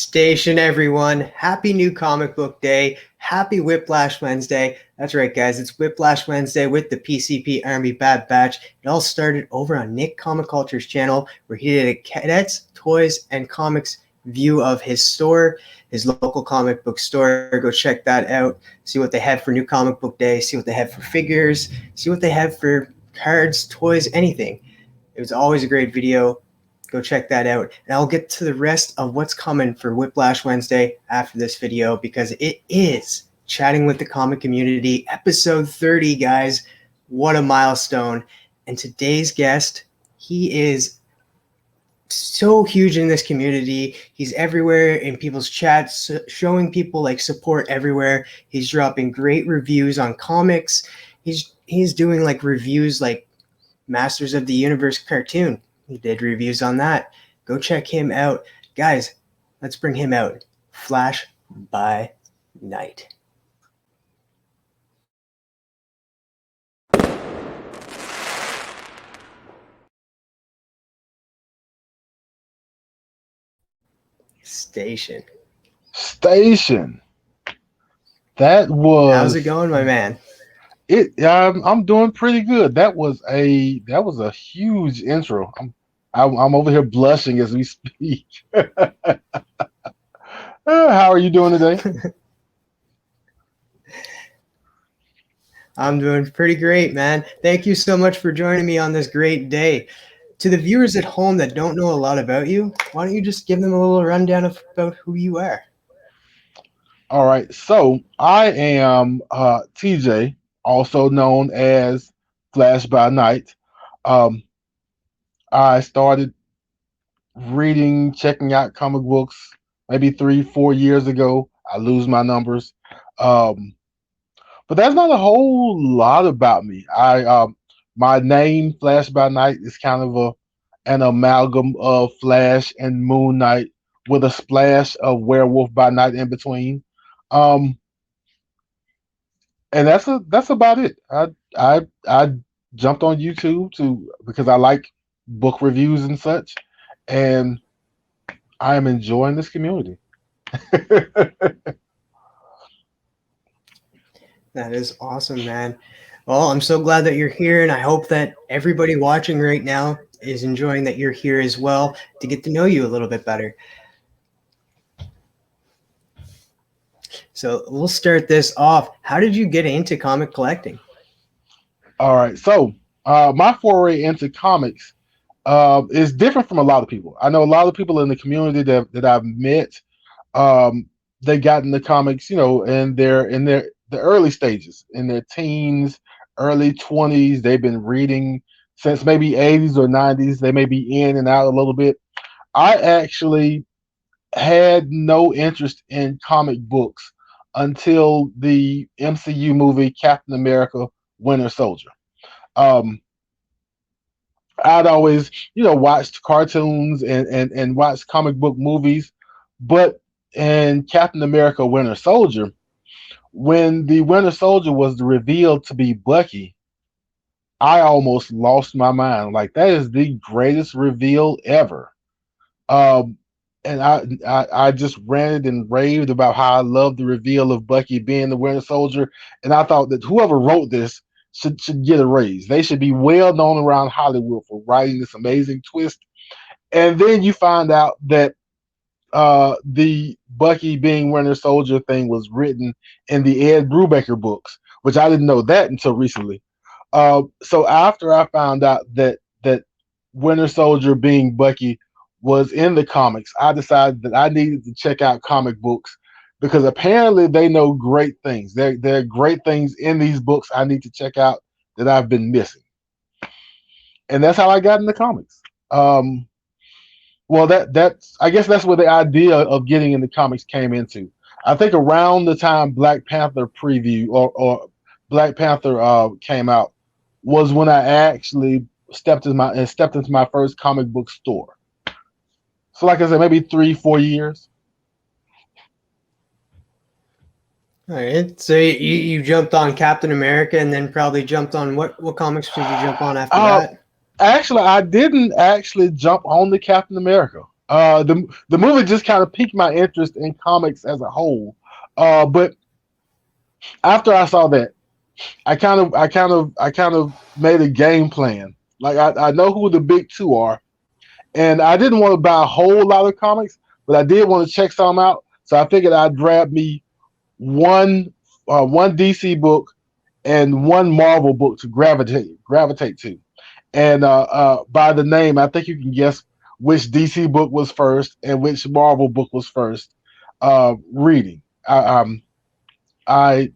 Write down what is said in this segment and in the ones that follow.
Station, everyone. Happy new comic book day. Happy Whiplash Wednesday. That's right, guys. It's Whiplash Wednesday with the PCP Army Bad Batch. It all started over on Nick Comic Culture's channel, where he did a cadets, toys, and comics view of his store, his local comic book store. Go check that out. See what they have for new comic book day. See what they have for figures. See what they have for cards, toys, anything. It was always a great video. Go check that out. And I'll get to the rest of what's coming for Whiplash Wednesday after this video, because it is Chatting with the Comic Community, episode 30, guys. What a milestone. And today's guest, he is so huge in this community. He's everywhere in people's chats, showing people like support everywhere. He's dropping great reviews on comics. He's doing like reviews like Masters of the Universe cartoon. He did reviews on that. Go check him out. Guys, let's bring him out. Flash by Night. Station. That was. How's it going, my man? I'm doing pretty good. That was a huge intro. I'm over here blushing as we speak. How are you doing today? I'm doing pretty great, man. Thank you so much for joining me on this great day. To the viewers at home that don't know a lot about you, why don't you just give them a little rundown about who you are? All right. So I am TJ, also known as Flash by Night. I started checking out comic books maybe 3-4 years ago. I lose my numbers. But that's not a whole lot about me. My name, Flash by Night, is kind of an amalgam of Flash and Moon Knight with a splash of Werewolf by Night in between. And that's about it. I jumped on YouTube because I like book reviews and such, and I am enjoying this community. That is awesome, man. Well, I'm so glad that you're here, and I hope that everybody watching right now is enjoying that you're here as well to get to know you a little bit better. So we'll start this off. How did you get into comic collecting? All right. So my foray into comics is different from a lot of people. I know a lot of people in the community that I've met. They got into comics, in the early stages, in their teens, early 20s. They've been reading since maybe 80s or 90s. They may be in and out a little bit. I actually had no interest in comic books until the MCU movie Captain America: Winter Soldier. I'd always, watched cartoons and watched comic book movies, but in Captain America: Winter Soldier, when the Winter Soldier was revealed to be Bucky, I almost lost my mind. Like, that is the greatest reveal ever. And I just ranted and raved about how I loved the reveal of Bucky being the Winter Soldier, and I thought that whoever wrote this should get a raise. They should be well known around Hollywood for writing this amazing twist. And then you find out that the Bucky being Winter Soldier thing was written in the Ed Brubaker books, which I didn't know that until recently. So after I found out that Winter Soldier being Bucky was in the comics, I decided that I needed to check out comic books, because apparently they know great things. There are great things in these books I need to check out that I've been missing. And that's how I got into comics. Well, I guess that's where the idea of getting into comics came into. I think around the time Black Panther preview or Black Panther came out was when I actually stepped into my first comic book store. So, like I said, maybe 3-4 years. All right. So you jumped on Captain America, and then probably jumped on what comics did you jump on after that? Actually, I didn't actually jump on the Captain America. The movie just kind of piqued my interest in comics as a whole. But after I saw that, I kind of made a game plan. Like I know who the big two are, and I didn't want to buy a whole lot of comics, but I did want to check some out. So I figured I'd grab me one one DC book and one Marvel book to gravitate to. And by the name, I think you can guess which DC book was first and which Marvel book was first. Reading, I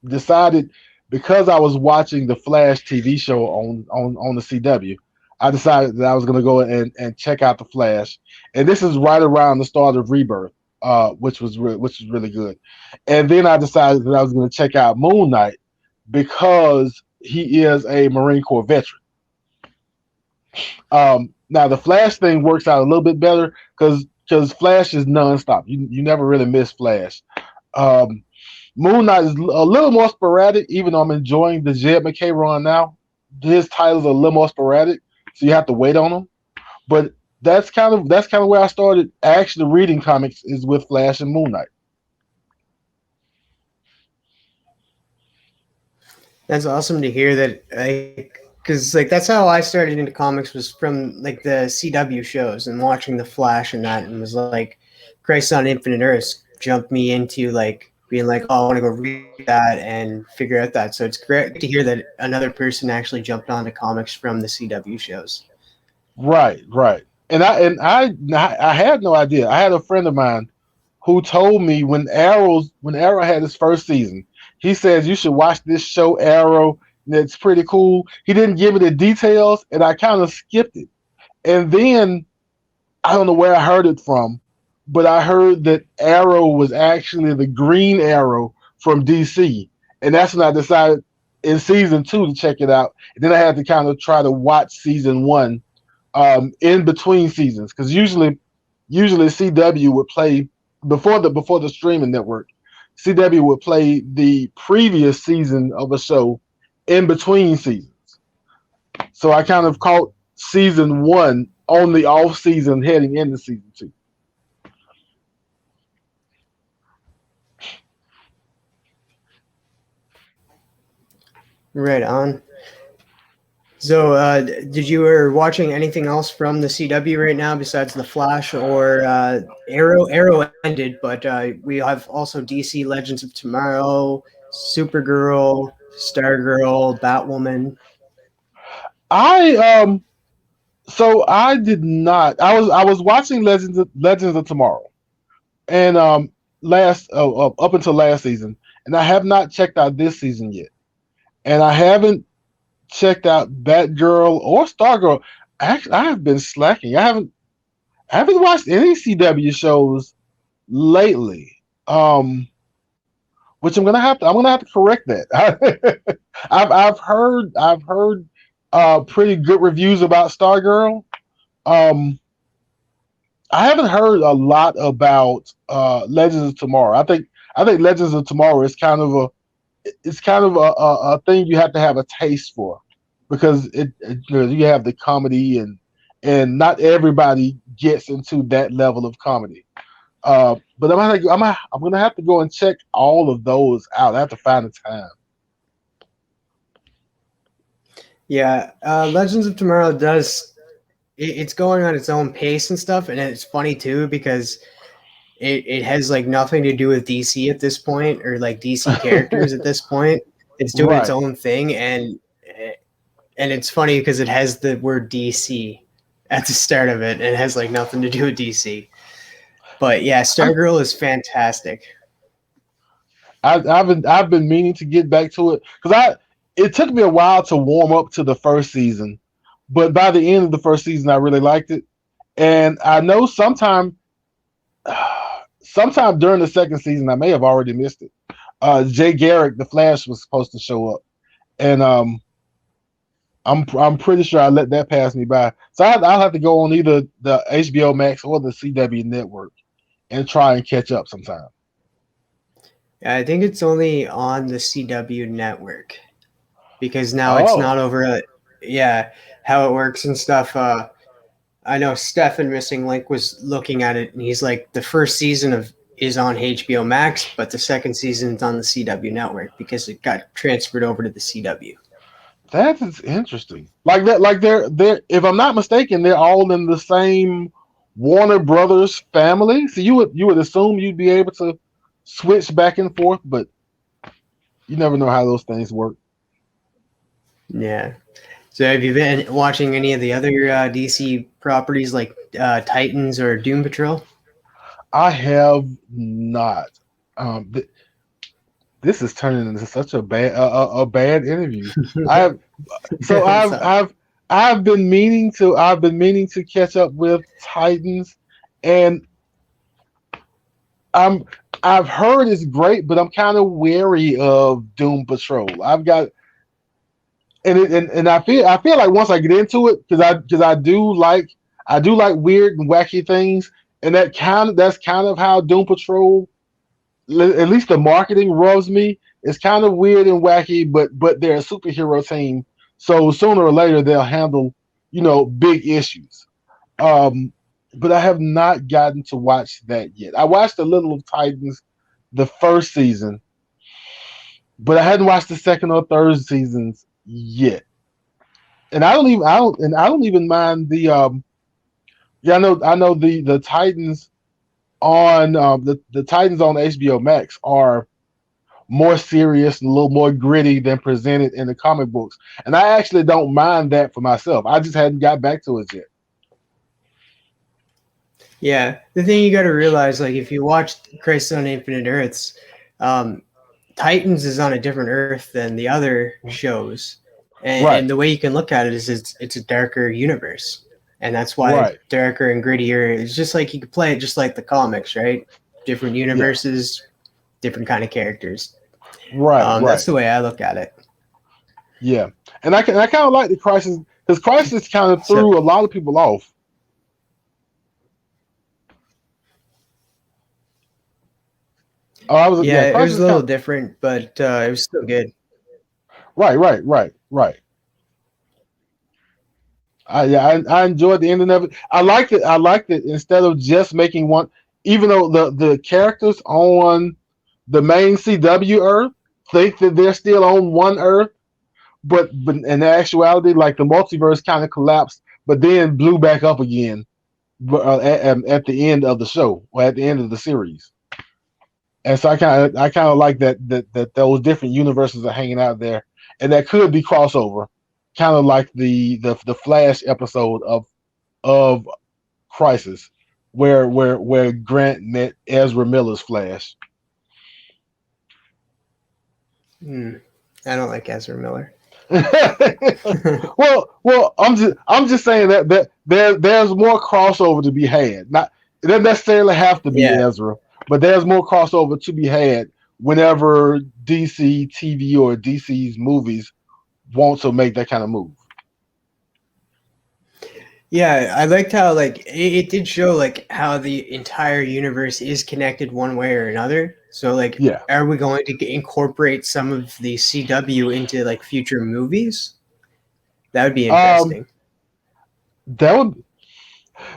decided because I was watching the Flash TV show on the CW. I decided that I was going to go and check out the Flash, and this is right around the start of Rebirth, which was really good. And then I decided that I was going to check out Moon Knight because he is a Marine Corps veteran. Now the Flash thing works out a little bit better because Flash is nonstop. You never really miss Flash. Um, Moon Knight is a little more sporadic, even though I'm enjoying the Jed McKay run now. His titles are a little more sporadic, so you have to wait on them. But that's kind of where I started actually reading comics is with Flash and Moon Knight. That's awesome to hear that. Because like that's how I started into comics was from like the CW shows and watching the Flash and that, and was like, Christ on Infinite Earths jumped me into like being like, oh, I want to go read that and figure out that. So it's great to hear that another person actually jumped onto comics from the CW shows. Right, right. And I had no idea. I had a friend of mine who told me when Arrow had his first season, he says you should watch this show Arrow. And it's pretty cool. He didn't give me the details, and I kind of skipped it. And then I don't know where I heard it from, but I heard that Arrow was actually the Green Arrow from DC, and that's when I decided in season two to check it out. And then I had to kind of try to watch season one in between seasons because usually CW would play before the streaming network. CW would play the previous season of a show in between seasons. So I kind of caught season one on the off season heading into season two. Right on. So, did you were watching anything else from the CW right now besides the Flash or Arrow? Arrow ended, but we have also DC Legends of Tomorrow, Supergirl, Stargirl, Batwoman. I so I did not. I was watching Legends of Tomorrow, and last up until last season, and I have not checked out this season yet, and I haven't checked out Batgirl or Stargirl. Actually, I have been slacking. I haven't watched any CW shows lately. Which I'm gonna have to correct that. I've heard pretty good reviews about Stargirl. Um, I haven't heard a lot about Legends of Tomorrow. I think Legends of Tomorrow is kind of a thing you have to have a taste for because you have the comedy and not everybody gets into that level of comedy. But I'm gonna have to go and check all of those out. I have to find the time. Yeah, Legends of Tomorrow it's going on its own pace and stuff, and it's funny too because it has like nothing to do with DC at this point or like DC characters at this point. It's doing its Right. own thing, and it's funny because it has the word DC at the start of it, and it has like nothing to do with DC. But yeah, I, Stargirl is fantastic. I've been meaning to get back to it because it took me a while to warm up to the first season, but by the end of the first season, I really liked it. And I know sometime during the second season, I may have already missed it. Jay Garrick, the Flash, was supposed to show up, and I'm pretty sure I let that pass me by. So I'll have to go on either the HBO Max or the CW network and try and catch up sometime. Yeah, I think it's only on the CW network because now it's Oh, not over. Yeah, how it works and stuff. I know Stefan Missing Link was looking at it, and he's like, the first season of is on HBO Max, but the second season is on the CW network because it got transferred over to the CW. That is interesting. Like that, like they're. If I'm not mistaken, they're all in the same Warner Brothers family. So you would assume you'd be able to switch back and forth, but you never know how those things work. Yeah. So have you been watching any of the other DC properties like Titans or Doom Patrol? I have not. Um, th- this is turning into such a bad interview. I have so So, I've been meaning to catch up with Titans, and I'm I've heard it's great, but I'm kind of wary of Doom Patrol. I've got and I feel like once I get into it, because I do like weird and wacky things, and that's kind of how Doom Patrol, at least the marketing rubs me. It's kind of weird and wacky, but they're a superhero team, so sooner or later they'll handle big issues. Um, but I have not gotten to watch that yet. I watched a little of Titans the first season, but I hadn't watched the second or third seasons yet. And I don't even mind the yeah, I know the Titans on the Titans on HBO Max are more serious and a little more gritty than presented in the comic books. And I actually don't mind that for myself. I just hadn't got back to it yet. yeah, the thing you got to realize, like if you watch Crisis on Infinite Earths, um, Titans is on a different Earth than the other shows, Right, and the way you can look at it is it's a darker universe, and that's why it's right, darker and grittier. It's just like you could play it just like the comics, right? Different yeah, universes, different kind of characters. right, That's right, the way I look at it. yeah. And I kind of like the Crisis because Crisis kind of So threw a lot of people off. Oh, I was yeah, yeah, it was Crisis a little kind different, but it was still good. right. I enjoyed the ending of it. I liked it. I liked it instead of just making one. Even though the characters on the main CW Earth think that they're still on one Earth, but in actuality, like the multiverse kind of collapsed, but then blew back up again at the end of the show or at the end of the series. And so I kind of like that those different universes are hanging out there, and that could be crossover, kind of like the Flash episode of Crisis, where Grant met Ezra Miller's Flash. Hmm. I don't like Ezra Miller. well, I'm just saying that there's more crossover to be had. Not it doesn't necessarily have to be Yeah, Ezra, but there's more crossover to be had whenever DC TV or DC's movies want to make that kind of move. yeah, I liked how like it did show like how the entire universe is connected one way or another. So like, Yeah. are we going to incorporate some of the CW into like future movies? That would be Um. interesting. That would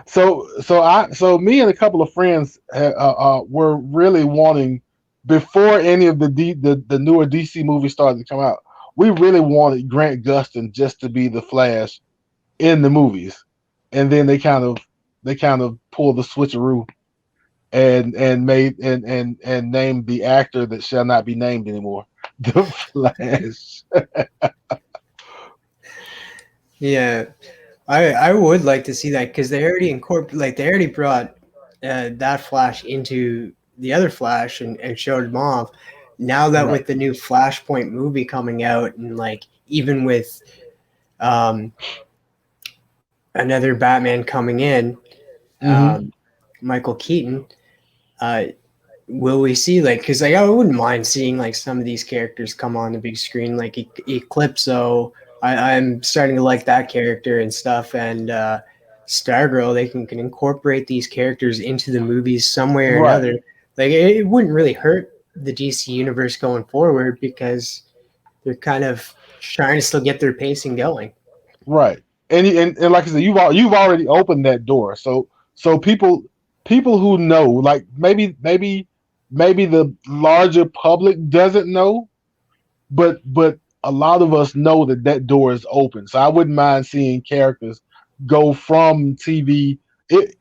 so me and a couple of friends were really wanting before any of the newer DC movies started to come out. We really wanted Grant Gustin just to be the Flash in the movies, and then they kind of pulled the switcheroo and made and named the actor that shall not be named anymore the Flash. Yeah, I would like to see that because they already they already brought that Flash into the other Flash and showed him off. Now that Right. with the new Flashpoint movie coming out and like even with um, another Batman coming in, Hmm. um, Michael Keaton, uh, will we see like because like I wouldn't mind seeing like some of these characters come on the big screen like Eclipso. I'm starting to like that character and stuff, and Stargirl. They can incorporate these characters into the movies some way or Right. another. Like it wouldn't really hurt the DC universe going forward because they're kind of trying to still get their pacing going. Right. and like I said, you've already opened that door. So people who know, like maybe the larger public doesn't know, but a lot of us know that that door is open. So I wouldn't mind seeing characters go from TV,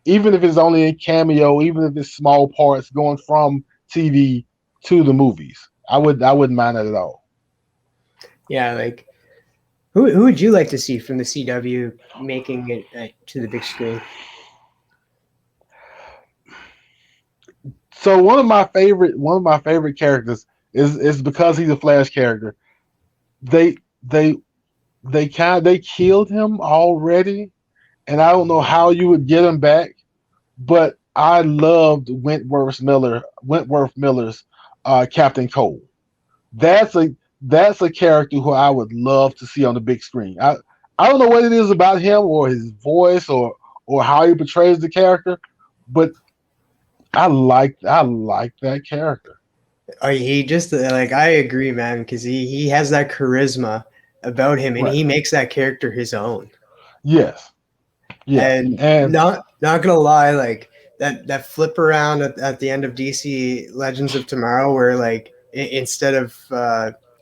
even if it's only in cameo, even if it's small parts, going from TV to the movies. I wouldn't mind that at all. Yeah, like who would you like to see from the CW making it to the big screen? So one of my favorite characters is because he's a Flash character. They they they killed him already, and I don't know how you would get him back. But I loved Wentworth Miller's Captain Cole. That's a character who I would love to see on the big screen. I don't know what it is about him or his voice or how he portrays the character, but I like that character. He just like I agree, man, because he has that charisma about him, and Right. he makes that character his own. Yes. Yeah. And And not gonna lie, like that flip around at the end of DC Legends of Tomorrow, where like instead of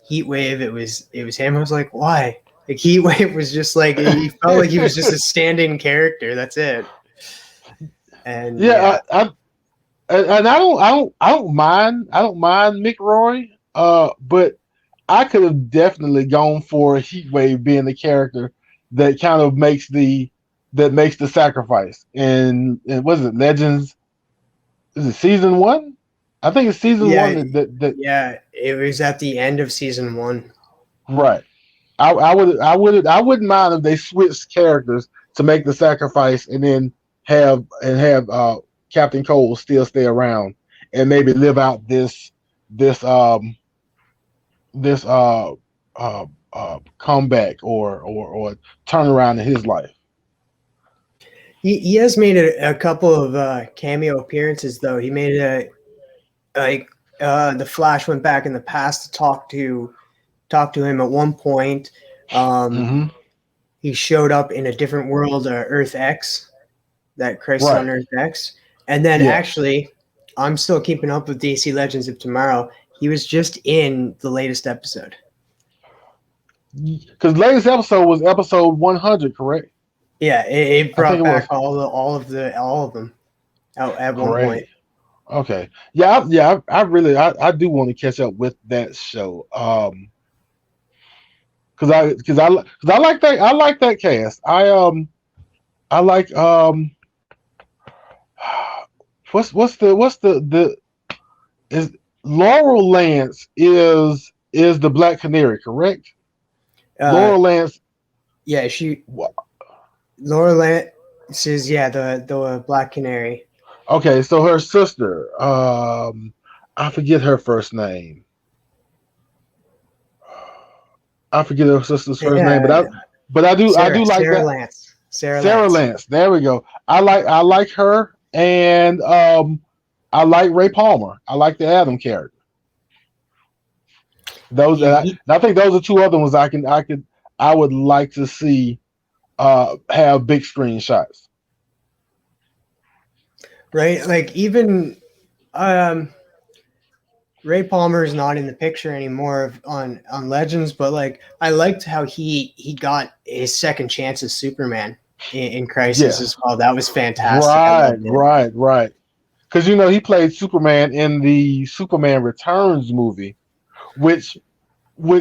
Heat Wave, it was him. I was like, why? Like Heat Wave was just like he felt like he was just a stand-in character. That's it. And yeah, and I don't mind Mick Roy. But I could have definitely gone for Heatwave being the character that kind of makes the sacrifice. And was it Legends? Is it season one? I think it's season yeah, one that yeah, it was at the end of season 1. right. I wouldn't mind if they switched characters to make the sacrifice and then have Captain Cole still stay around and maybe live out this this comeback or turnaround in his life. He has made a couple of cameo appearances though. He made like the Flash went back in the past to talk to him at one point. Mm-hmm. He showed up in a different world, Earth X, that Crisis on Right. Earth X, and then Yeah. actually, I'm still keeping up with DC Legends of Tomorrow. He was just in the latest episode. Because latest episode was episode 100, correct? Yeah, it I think brought it back was. all of them out at one point. Great. Okay. Yeah. I really I do want to catch up with that show. Because I like that cast. I like what's the is Laurel Lance is the Black Canary, correct? Uh, Laurel Lance. yeah, Laura Lance is the Black Canary. Okay, so her sister, I forget her first name. I forget her sister's first name, Yeah, but I do like Sarah that. Lance. Sarah Sarah Lance. Lance. There we go. I like her, and I like Ray Palmer. I like the Adam character. Those and I think those are two other ones I would like to see have big screen shots. Right? Like even Ray Palmer is not in the picture anymore on Legends, but like I liked how he got his second chance as Superman in Crisis as Yes. well. That was fantastic. I Right, loved it. right. Because he played Superman in the Superman Returns movie, which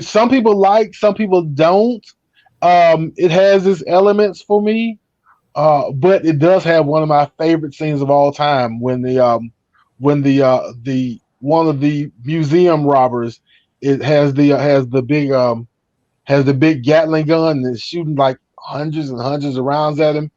some people like, some people don't. It has its elements for me, but it does have one of my favorite scenes of all time when the one of the museum robbers it has the big Gatling gun and is shooting like hundreds and hundreds of rounds at him,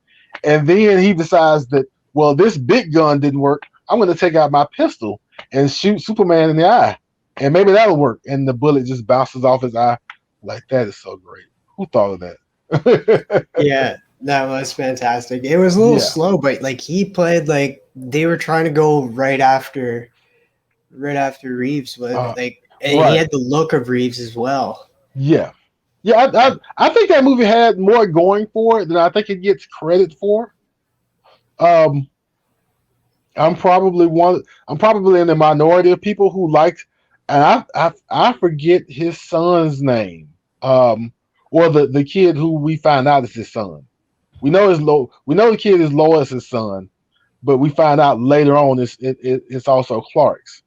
and then he decides that, well, this big gun didn't work. I'm going to take out my pistol and shoot Superman in the eye, and maybe that'll work. And the bullet just bounces off his eye. Like, that is so great. Who thought of that? Yeah, that was fantastic. It was a little Yeah. slow, but like he played like they were trying to go right after Reeves was Uh, like and he right. had the look of Reeves as well. Yeah. Yeah, I think that movie had more going for it than I think it gets credit for. Um, I'm probably one. I'm probably in the minority of people who liked, and I forget his son's name. Or the kid who we find out is his son. We know the kid is Lois's son, but we find out later on it's also Clark's.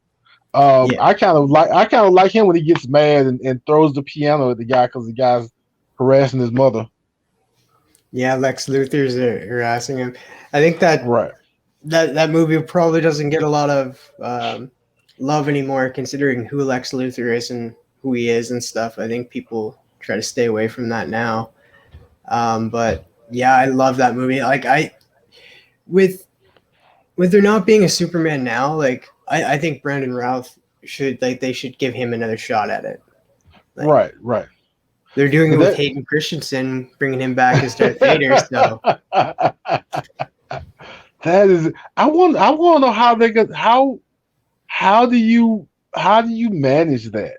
Yeah. I kind of like him when he gets mad and throws the piano at the guy because the guy's harassing his mother. Yeah, Lex Luthor's harassing him. I think that Right. that movie probably doesn't get a lot of love anymore, considering who Lex Luthor is and who he is and stuff. I think people try to stay away from that now. But yeah, I love that movie. Like with with there not being a Superman now, like I think Brandon Routh should like they should give him another shot at it. Like Right. Right. they're doing it with That Hayden Christensen, bringing him back as Darth Vader. So that is. I want to know how they could. How do you how do you manage that?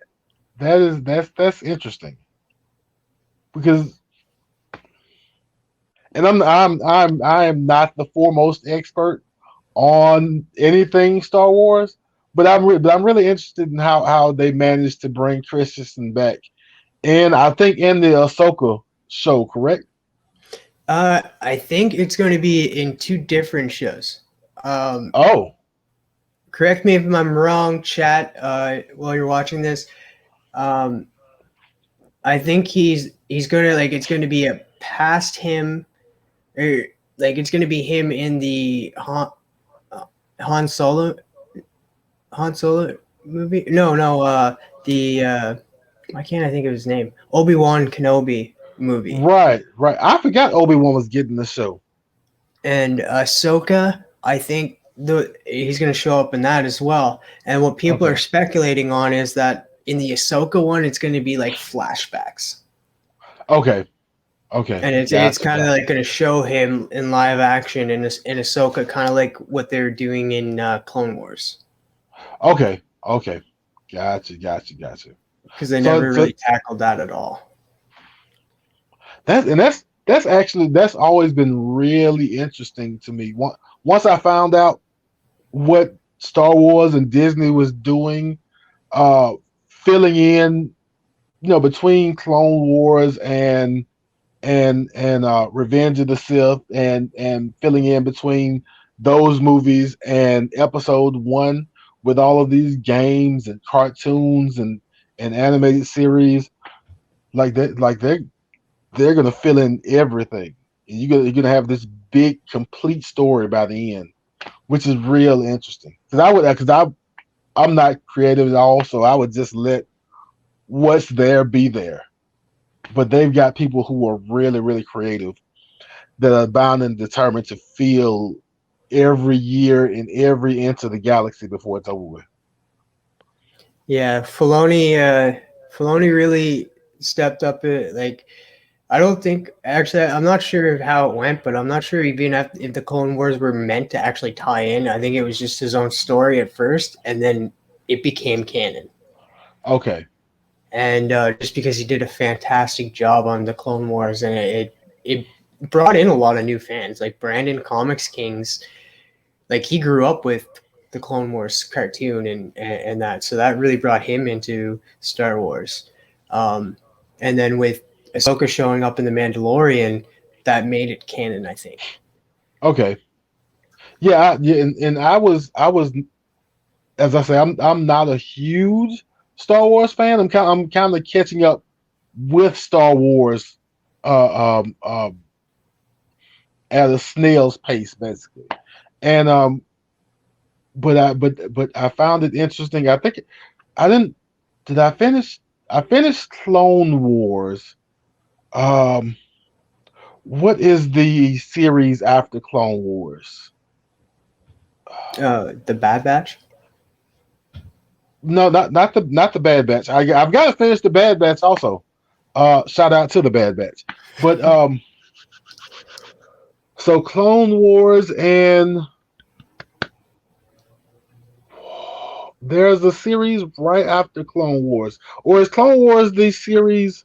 That's interesting because and I am not the foremost expert on anything Star Wars, but but I'm really interested in how they managed to bring Christensen back, and I think in the Ahsoka show, correct? I think it's going to be in two different shows. Um, Oh, Correct me if I'm wrong, chat. While you're watching this, um, I think he's gonna like it's going to be a past him, or like it's going to be him in the Han Solo Han Solo movie. No, no. The why can't I think of his name? Obi-Wan Kenobi movie. right. I forgot Obi-Wan was getting the show. And Ahsoka, I think he's going to show up in that as well. And what people are Okay, speculating on is that in the Ahsoka one, it's going to be like flashbacks, okay, okay. and it's Gotcha, kind of gotcha. like going to show him in live action in Ahsoka, kind of like what they're doing in Clone Wars, Okay, okay. Gotcha. because they So never so really tackled that at all. that's actually that's always been really interesting to me. Once I found out what Star Wars and Disney was doing, uh, filling in, between Clone Wars and Revenge of the Sith, and filling in between those movies and Episode One with all of these games and cartoons and animated series like that, they're gonna fill in everything. And you're gonna have this big complete story by the end, which is real interesting. I'm not creative at all, so I would just let what's there be there. But they've got people who are really creative that are bound and determined to fill every year in every inch of the galaxy before it's over with. Yeah, Filoni really stepped up. It like I don't think actually I'm not sure how it went, but I'm not sure even if the Clone Wars were meant to actually tie in. I think it was just his own story at first, and then it became canon. Okay. And just because he did a fantastic job on the Clone Wars, and it brought in a lot of new fans, like Brandon Comics Kings. Like he grew up with the Clone Wars cartoon and that, so that really brought him into Star Wars. Um, and then with Ahsoka showing up in the Mandalorian, that made it canon, I think. Okay. Yeah, and I was as I say, I'm not a huge Star Wars fan. I'm kind of catching up with Star Wars at a snail's pace, basically. And but I found it interesting. I think I didn't. Did I finish? I finished Clone Wars. Um, what is the series after Clone Wars? The Bad Batch. No, not the Bad Batch. I've got to finish the Bad Batch also. Shout out to the Bad Batch. But so Clone Wars and there's a series right after Clone Wars, or is Clone Wars the series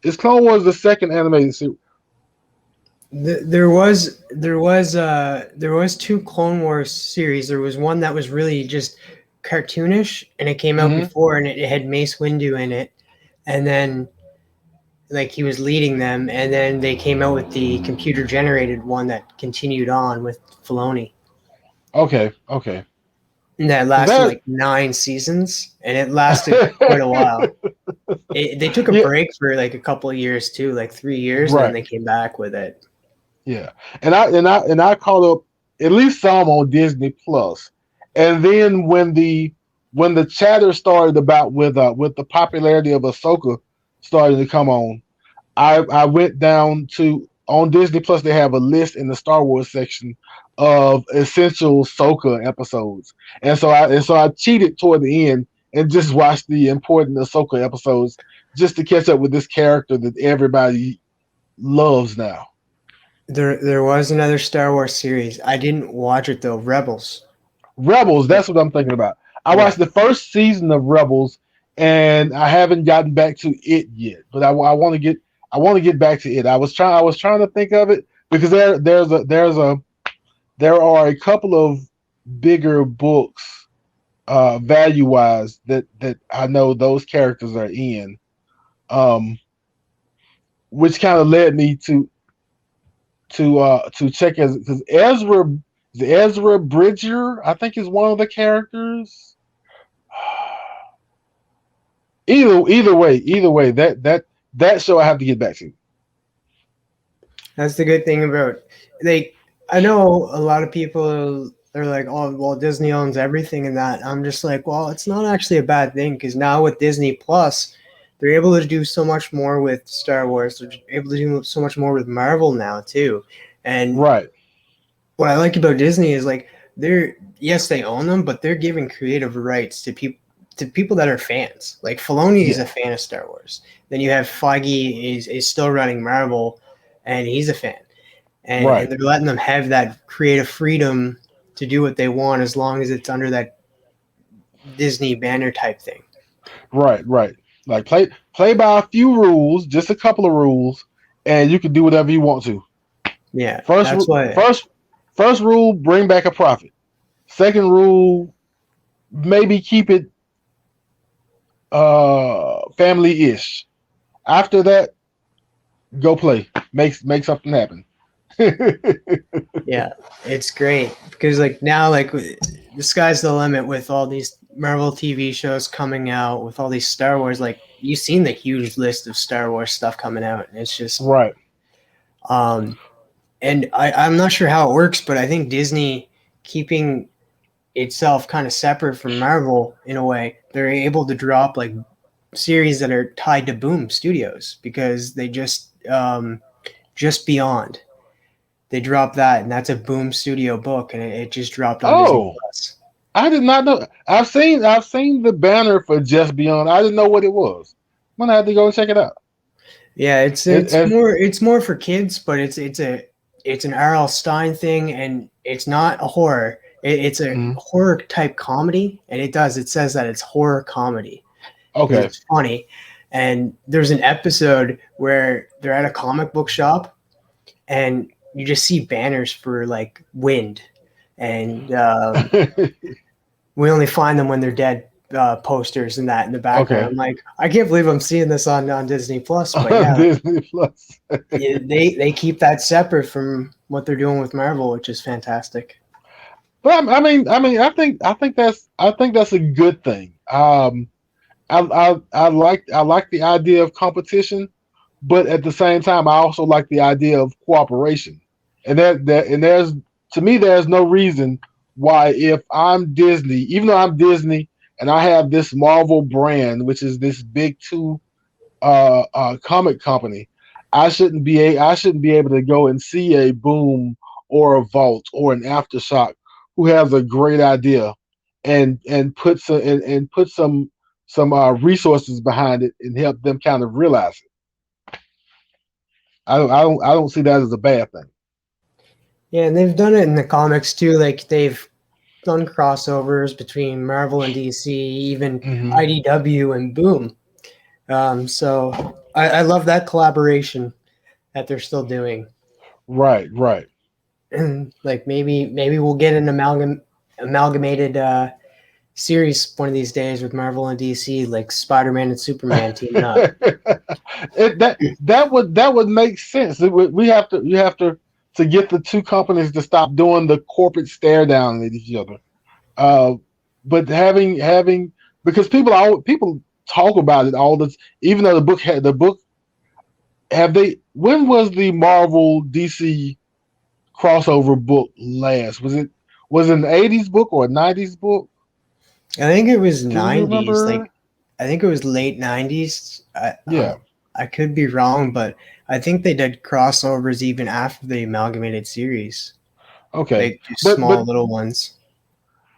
Is Clone Wars the second animated series? There was two Clone Wars series. There was one that was really just cartoonish, and it came out Mm-hmm. before, and it had Mace Windu in it, and then like he was leading them, and then they came out with the computer generated one that continued on with Filoni. Okay. And that lasted like 9 seasons, and it lasted quite a while. They took a Yeah, break for like a couple of years too, like 3 years, and then right. they came back with it. Yeah, and I caught up at least some on Disney Plus, and then when the chatter started about with the popularity of Ahsoka starting to come on, I went down to on Disney Plus. They have a list in the Star Wars section of essential Ahsoka episodes, and so I cheated toward the end and just watched the important Ahsoka episodes just to catch up with this character that everybody loves now. There was another Star Wars series. I didn't watch it though. Rebels. Rebels, that's what I'm thinking about. I Yeah. watched the first season of Rebels, and I haven't gotten back to it yet. But I want to get back to it. I was trying to think of it because there are a couple of bigger books, value wise, that I know those characters are in, um, which kind of led me to check as because Ezra Bridger, I think, is one of the characters. Either way, that show I have to get back to. That's the good thing about I know a lot of people are like, oh, well, Disney owns everything and that. I'm just like, well, it's not actually a bad thing because now with Disney Plus, they're able to do so much more with Star Wars. They're able to do so much more with Marvel now too. And Right, what I like about Disney is like yes, they own them, but they're giving creative rights to people that are fans. Like Filoni is yeah, a fan of Star Wars. Then you have Feige is still running Marvel, and he's a fan. And right, they're letting them have that creative freedom to do what they want as long as it's under that Disney banner type thing. right. Like play by a few rules, just a couple of rules, and you can do whatever you want to. Yeah, First, that's why. first, first rule: bring back a profit. Second rule: maybe keep it family-ish. After that, go play. Make something happen. Yeah, it's great because like now, like the sky's the limit with all these Marvel TV shows coming out, with all these Star Wars. Like you've seen the huge list of Star Wars stuff coming out, and it's just Right. um, and I'm not sure how it works, but I think Disney keeping itself kind of separate from Marvel in a way, they're able to drop like series that are tied to Boom Studios because they just Beyond. They dropped that, and that's a Boom Studio book, and it just dropped on Disney Oh, Plus. I did not know. I've seen the banner for Just Beyond. I didn't know what it was. I'm gonna have to go and check it out. Yeah, it's And, it's and more it's more for kids, but it's an R.L. Stein thing, and it's not a horror. It's a mm, horror type comedy, and it says that it's horror comedy because okay. it's funny. And there's an episode where they're at a comic book shop, and you just see banners for like Wind, and we only find them when they're dead. Posters and that in the background. Okay. I'm like, I can't believe I'm seeing this on Disney Plus, but yeah, Disney Plus. they keep that separate from what they're doing with Marvel, which is fantastic. But I think that's a good thing. I like the idea of competition, but at the same time, I also like the idea of cooperation. And there's to me, there's no reason why if I'm Disney, even though I'm Disney and I have this Marvel brand, which is this big two comic company, I shouldn't be able to go and see a Boom or a Vault or an Aftershock who has a great idea and put some resources behind it and help them kind of realize it. I don't see that as a bad thing. Yeah, and they've done it in the comics too. Like they've done crossovers between Marvel and DC, even Hmm. IDW and Boom. So I love that collaboration that they're still doing. Right, right. Like maybe we'll get an amalgamated series one of these days with Marvel and DC, like Spider-Man and Superman teaming up. That would make sense. We have to to get the two companies to stop doing the corporate stare down at each other. Uh, but having because people talk about it all this, even though the book have they when was the Marvel DC crossover book last? Was it an 80s book or a 90s book? I think it was Can you 90s. remember? Like I think it was late 90s. Yeah. I could be wrong, but I think they did crossovers even after the amalgamated series, Okay. like just But small but little ones.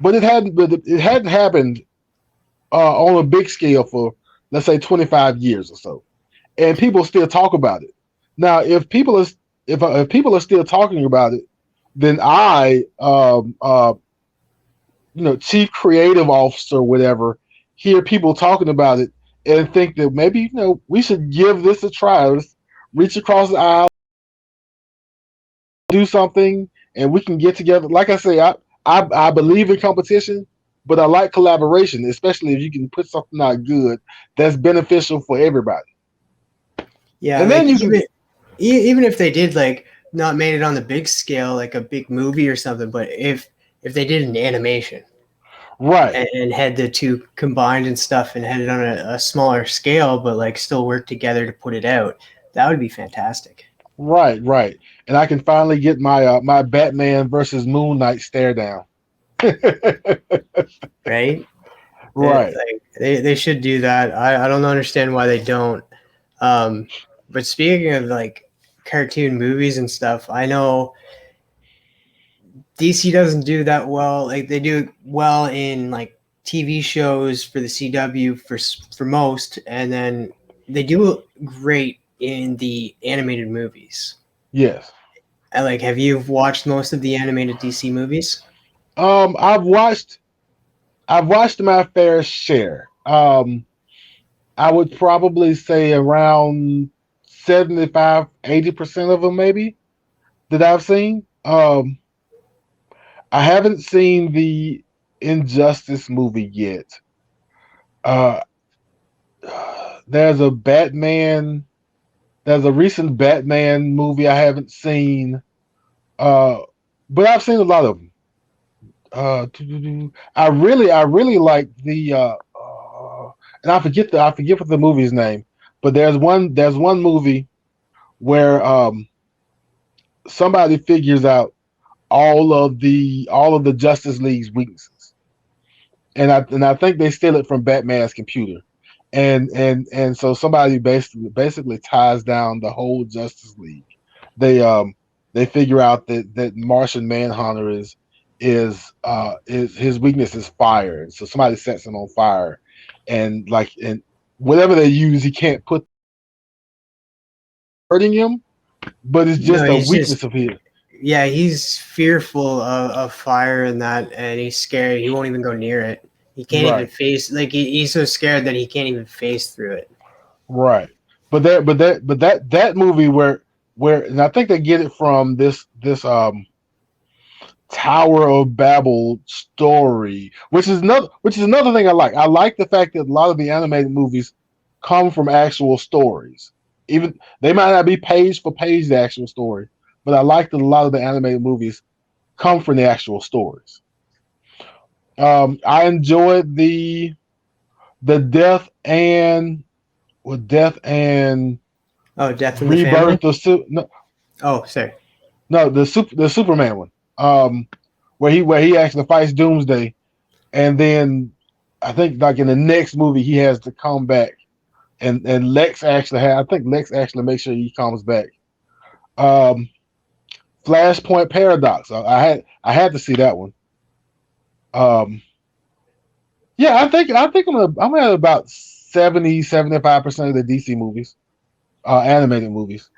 it hadn't happened on a big scale for, let's say, 25 years or so, and people still talk about it. Now, if people are still talking about it, then I, chief creative officer, whatever, hear people talking about it and think that maybe we should give this a try. Let's reach across the aisle, do something, and we can get together. Like I say, I believe in competition, but I like collaboration, especially if you can put something out good that's beneficial for everybody. Yeah, And then like you can even if they did like not made it on the big scale, like a big movie or something, but if they did an animation right, and had the two combined and stuff and had it on a smaller scale, but like still work together to put it out, that would be fantastic, right, and I can finally get my Batman versus Moon Knight stare down. right? Right. They should do that. I don't understand why they don't. Um, but speaking of like cartoon movies and stuff, I know DC doesn't do that well. Like they do well in like TV shows for the CW for most, and then they do great in the animated movies. Yes. And like, have you watched most of the animated DC movies? Um, I've watched I've watched my fair share. I would probably say around 75, 80% of them maybe that I've seen. I haven't seen the Injustice movie yet. Uh, there's a Batman. There's a recent Batman movie I haven't seen. Uh, but I've seen a lot of them. I really like and I forget what the movie's name, but there's one movie where somebody figures out all of the Justice League's weaknesses, and I think they steal it from Batman's computer, and so somebody basically ties down the whole Justice League. They figure out that Martian Manhunter is his weakness is fire, and so somebody sets him on fire, and whatever they use, he can't put hurting him, but it's No, just a he's just weakness of his. yeah, he's fearful of fire and that, and he's scared. He won't even go near it. He can't even Right. face like he's so scared that he can't even face through it. Right. But that movie where and I think they get it from this Tower of Babel story, which is another thing I like. I like the fact that a lot of the animated movies come from actual stories. Even they might not be page for page the actual story, but I like that a lot of the animated movies come from the actual stories. I enjoyed the death and Oh, death in the family. rebirth of no, Oh, sorry. no the Superman one, where he actually fights Doomsday, and then I think like in the next movie he has to come back, and I think Lex actually makes sure he comes back. Um, Flashpoint Paradox, I had to see that one. Um, yeah, I think I'm at about 70, 75% of the DC movies, animated movies.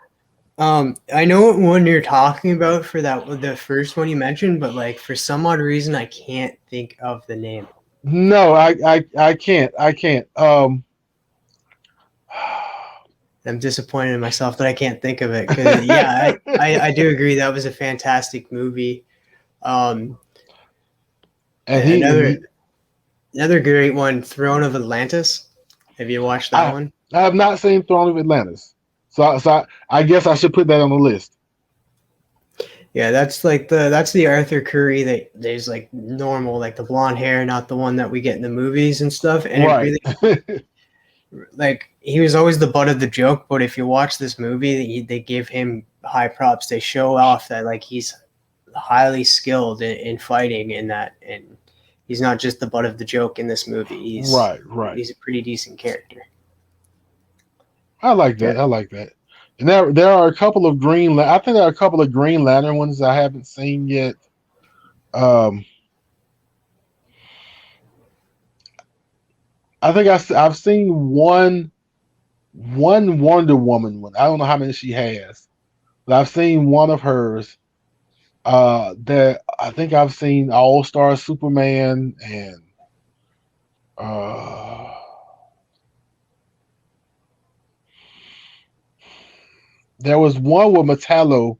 I know what one you're talking about for that the first one you mentioned, but like for some odd reason I can't think of the name. No, I can't. I'm disappointed in myself that I can't think of it. Because yeah, I do agree that was a fantastic movie. and Another he another great one, Throne of Atlantis. Have you watched that I one? I have not seen Throne of Atlantis, so I guess I should put that on the list. Yeah, that's like that's the Arthur Curry that is like normal, like the blonde hair, not the one that we get in the movies and stuff. And it Right. really like he was always the butt of the joke. But if you watch this movie, they give him high props. They show off that like he's highly skilled in fighting in that, and he's not just the butt of the joke in this movie. Right. He's a pretty decent character. I like Yeah. that. I like that. And there are a couple of I think there are a couple of Green Lantern ones I haven't seen yet. Um, I think I've seen one Wonder Woman one. I don't know how many she has, but I've seen one of hers. That I think I've seen All Star Superman and uh, there was one with Metallo.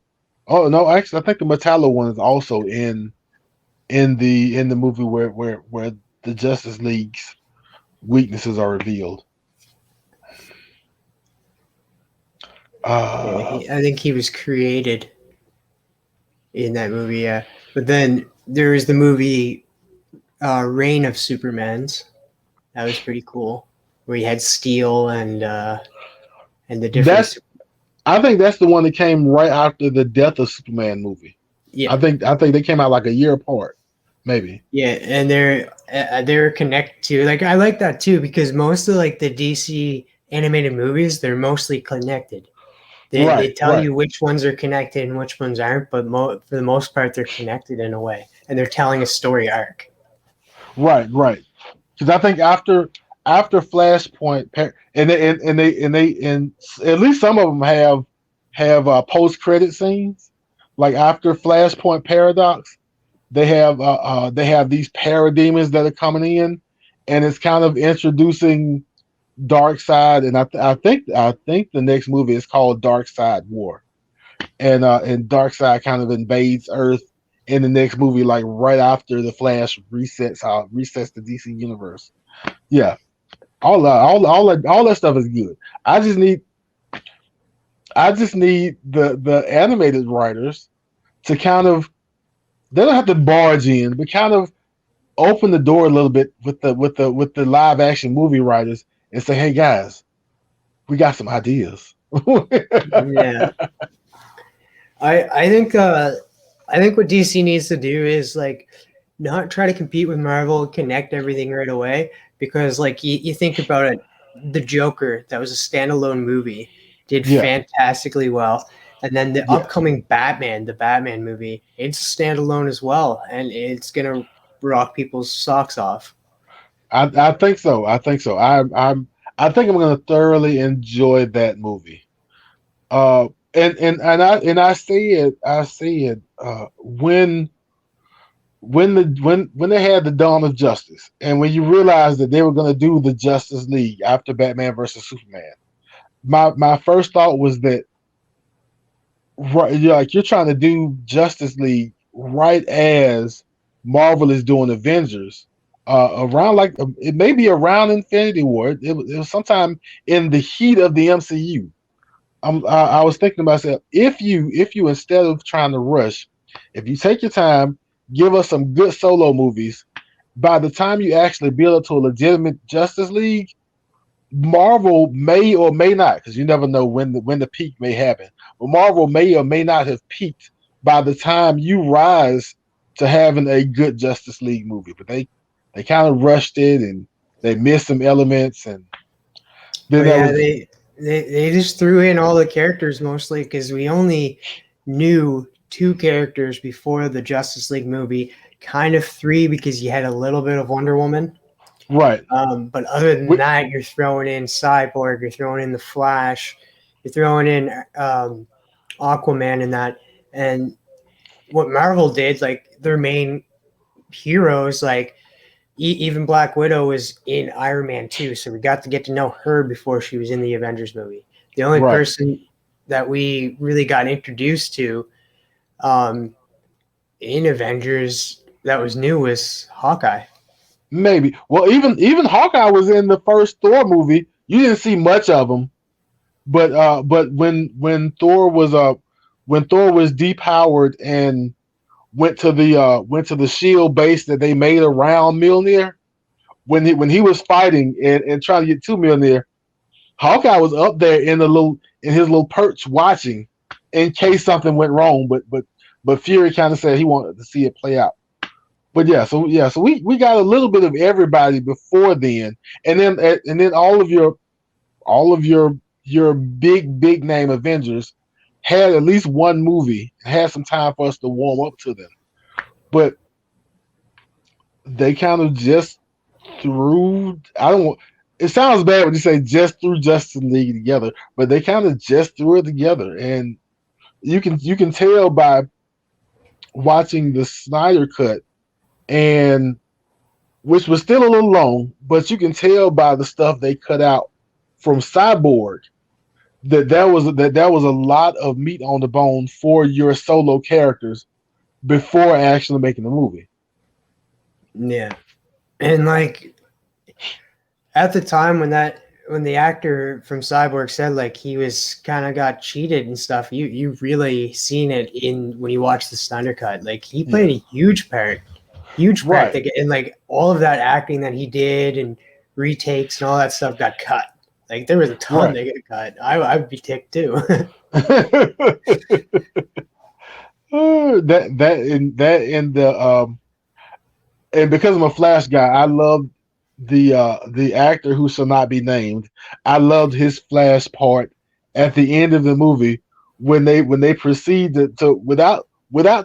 Oh no, actually, I think the Metallo one is also in the movie where the Justice League's weaknesses are revealed. Yeah, Uh, I think he was created in that movie. Yeah, but then there was the movie Reign of Supermans. That was pretty cool, where you had Steel and the different. that's I think that's the one that came right after the Death of Superman movie. Yeah, I think they came out like a year apart, maybe. yeah, and they're connected to like I like that too because most of like the DC animated movies they're mostly connected. They Right, tell right, you which ones are connected and which ones aren't, but for the most part they're connected in a way, and they're telling a story arc. right. Because I think after Flashpoint, and at least some of them have post credit scenes. Like after Flashpoint Paradox, they have these parademons that are coming in, and it's kind of introducing Dark Side. And I think the next movie is called Dark Side War, and Dark Side kind of invades Earth in the next movie, like right after the Flash resets the DC universe. Yeah, all that stuff is good. I just need the animated writers to kind of, they don't have to barge in, but kind of open the door a little bit with the live action movie writers and say, hey guys, we got some ideas. Yeah, I think I think what DC needs to do is like not try to compete with Marvel, connect everything right away because like you think about it, the Joker that was a standalone movie did Yeah, fantastically well, and then the yeah. upcoming Batman, the Batman movie, it's standalone as well, and it's gonna rock people's socks off. I think so. I think so. I think I'm going to thoroughly enjoy that movie. And I see it. I see it when they had the Dawn of Justice, and when you realized that they were going to do the Justice League after Batman versus Superman. My first thought was that, right, you're trying to do Justice League right as Marvel is doing Avengers. Around like it may be around Infinity War. It was sometime in the heat of the MCU. I was thinking to myself, if you instead of trying to rush, if you take your time, give us some good solo movies. By the time you actually build up to a legitimate Justice League, Marvel may or may not, because you never know when the peak may happen. But Marvel may or may not have peaked by the time you rise to having a good Justice League movie. But they kind of rushed it, and they missed some elements, and Oh then there yeah, was they just threw in all the characters mostly because we only knew two characters before the Justice League movie, kind of three because you had a little bit of Wonder Woman. right. But other than that, you're throwing in Cyborg, you're throwing in the Flash, you're throwing in Aquaman and that. And what Marvel did, like their main heroes, like even Black Widow was in Iron Man 2, so we got to get to know her before she was in the Avengers movie. The only Right. person that we really got introduced to in Avengers that was new was Hawkeye. Maybe. Well, even Hawkeye was in the first Thor movie. You didn't see much of him, but when Thor was depowered and went to the shield base that they made around Mjolnir, when he was fighting and trying to get to Mjolnir, Hawkeye was up there in his little perch watching in case something went wrong. But Fury kind of said he wanted to see it play out. But so we got a little bit of everybody before then, and then all of your big name Avengers had at least one movie, had some time for us to warm up to them. But they kind of just threw. I don't. It sounds bad when you say just threw Justice League together, but they kind of just threw it together, and you can tell by watching the Snyder cut, and which was still a little long, but you can tell by the stuff they cut out from Cyborg that was a lot of meat on the bone for your solo characters before actually making the movie. Yeah, and like at the time when the actor from Cyborg said like he was kind of got cheated and stuff, you really seen it in when you watch the Snyder cut. Like he played a huge part, Right. and like all of that acting that he did and retakes and all that stuff got cut. Like there was a ton that got cut. I would be ticked too. And because I'm a Flash guy, I love the actor who shall not be named. I loved his Flash part at the end of the movie when they proceed to without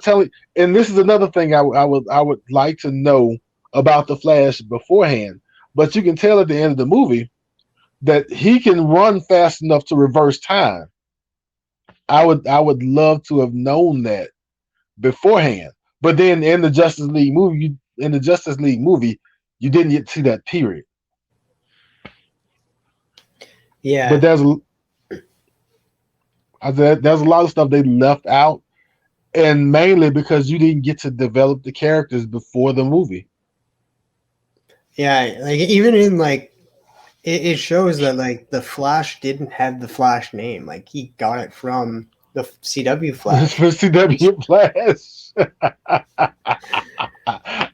telling. And this is another thing I would like to know about the Flash beforehand. But you can tell at the end of the movie that he can run fast enough to reverse time. I would love to have known that beforehand. But then in the Justice League movie, you didn't get to see that period. Yeah. But there's a lot of stuff they left out, and mainly because you didn't get to develop the characters before the movie. Yeah, like even in like it shows that like the Flash didn't have the Flash name. Like he got it from the CW Flash. For CW Flash.